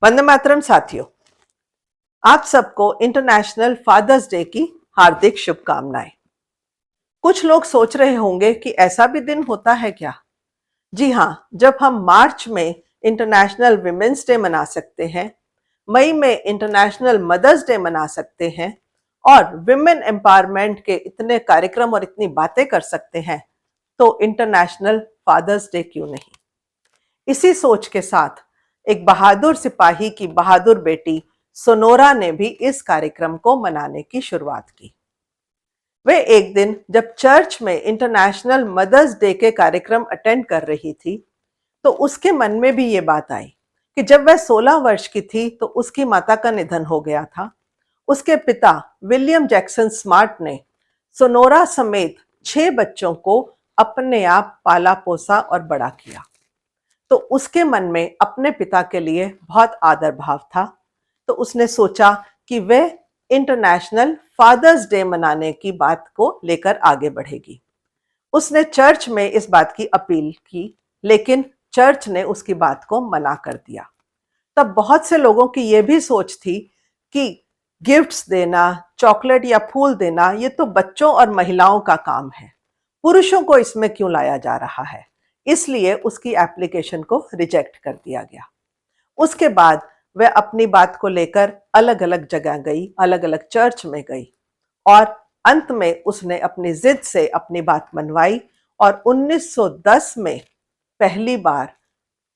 वंदे मातरम साथियों, आप सबको इंटरनेशनल फादर्स डे की हार्दिक शुभकामनाएं। कुछ लोग सोच रहे होंगे कि ऐसा भी दिन होता है क्या? जी हाँ, जब हम मार्च में इंटरनेशनल विमेंस डे मना सकते हैं, मई में इंटरनेशनल मदर्स डे मना सकते हैं और विमेन एम्पावरमेंट के इतने कार्यक्रम और इतनी बातें कर सकते हैं, तो इंटरनेशनल फादर्स डे क्यों नहीं? इसी सोच के साथ एक बहादुर सिपाही की बहादुर बेटी सोनोरा ने भी इस कार्यक्रम को मनाने की शुरुआत की। वे एक दिन जब चर्च में इंटरनेशनल मदर्स डे के कार्यक्रम अटेंड कर रही थी, तो उसके मन में भी ये बात आई कि जब वह 16 वर्ष की थी तो उसकी माता का निधन हो गया था। उसके पिता विलियम जैक्सन स्मार्ट ने सोनोरा समेत 6 बच्चों को अपने आप पाला पोसा और बड़ा किया। तो उसके मन में अपने पिता के लिए बहुत आदर भाव था। तो उसने सोचा कि वह इंटरनेशनल फादर्स डे मनाने की बात को लेकर आगे बढ़ेगी। उसने चर्च में इस बात की अपील की, लेकिन चर्च ने उसकी बात को मना कर दिया। तब बहुत से लोगों की यह भी सोच थी कि गिफ्ट्स देना, चॉकलेट या फूल देना, ये तो बच्चों और महिलाओं का काम है, पुरुषों को इसमें क्यों लाया जा रहा है। इसलिए उसकी एप्लीकेशन को रिजेक्ट कर दिया गया। उसके बाद वह अपनी बात को लेकर अलग अलग जगह गई, अलग अलग चर्च में गई और अंत में उसने अपनी जिद से अपनी बात मनवाई और 1910 में पहली बार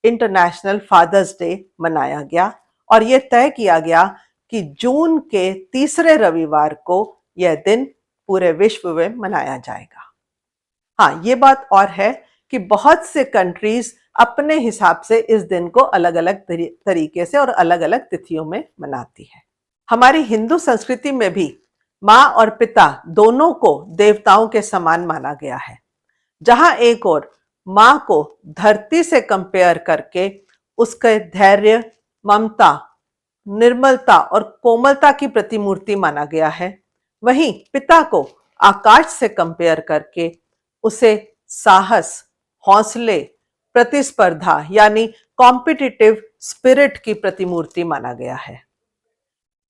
इंटरनेशनल फादर्स डे मनाया गया और यह तय किया गया कि जून के तीसरे रविवार को यह दिन पूरे विश्व में मनाया जाएगा। हाँ, ये बात और है कि बहुत से कंट्रीज अपने हिसाब से इस दिन को अलग अलग तरीके से और अलग अलग तिथियों में मनाती है। हमारी हिंदू संस्कृति में भी माँ और पिता दोनों को देवताओं के समान माना गया है। जहां एक और माँ को धरती से कंपेयर करके उसके धैर्य, ममता, निर्मलता और कोमलता की प्रतिमूर्ति माना गया है, वहीं पिता को आकाश से कंपेयर करके उसे साहस, हौसले, प्रतिस्पर्धा यानी कॉम्पिटिटिव स्पिरिट की प्रतिमूर्ति माना गया है।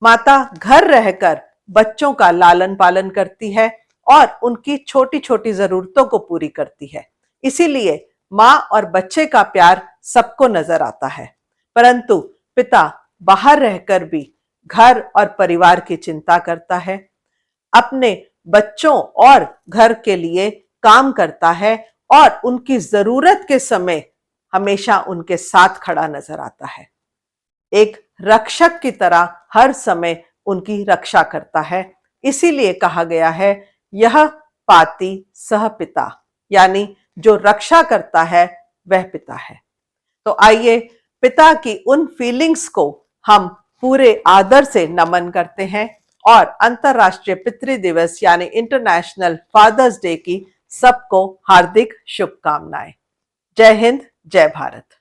माता घर रहकर बच्चों का लालन पालन करती है और उनकी छोटी छोटी जरूरतों को पूरी करती है। इसीलिए माँ और बच्चे का प्यार सबको नजर आता है, परंतु पिता बाहर रहकर भी घर और परिवार की चिंता करता है, अपने बच्चों और घर के लिए काम करता है और उनकी जरूरत के समय हमेशा उनके साथ खड़ा नजर आता है। एक रक्षक की तरह हर समय उनकी रक्षा करता है। इसीलिए कहा गया है, यह पाति सह पिता, यानी जो रक्षा करता है वह पिता है। तो आइए पिता की उन फीलिंग्स को हम पूरे आदर से नमन करते हैं और अंतर्राष्ट्रीय पितृ दिवस यानी इंटरनेशनल फादर्स डे की सबको हार्दिक शुभकामनाएं। जय हिंद, जय भारत।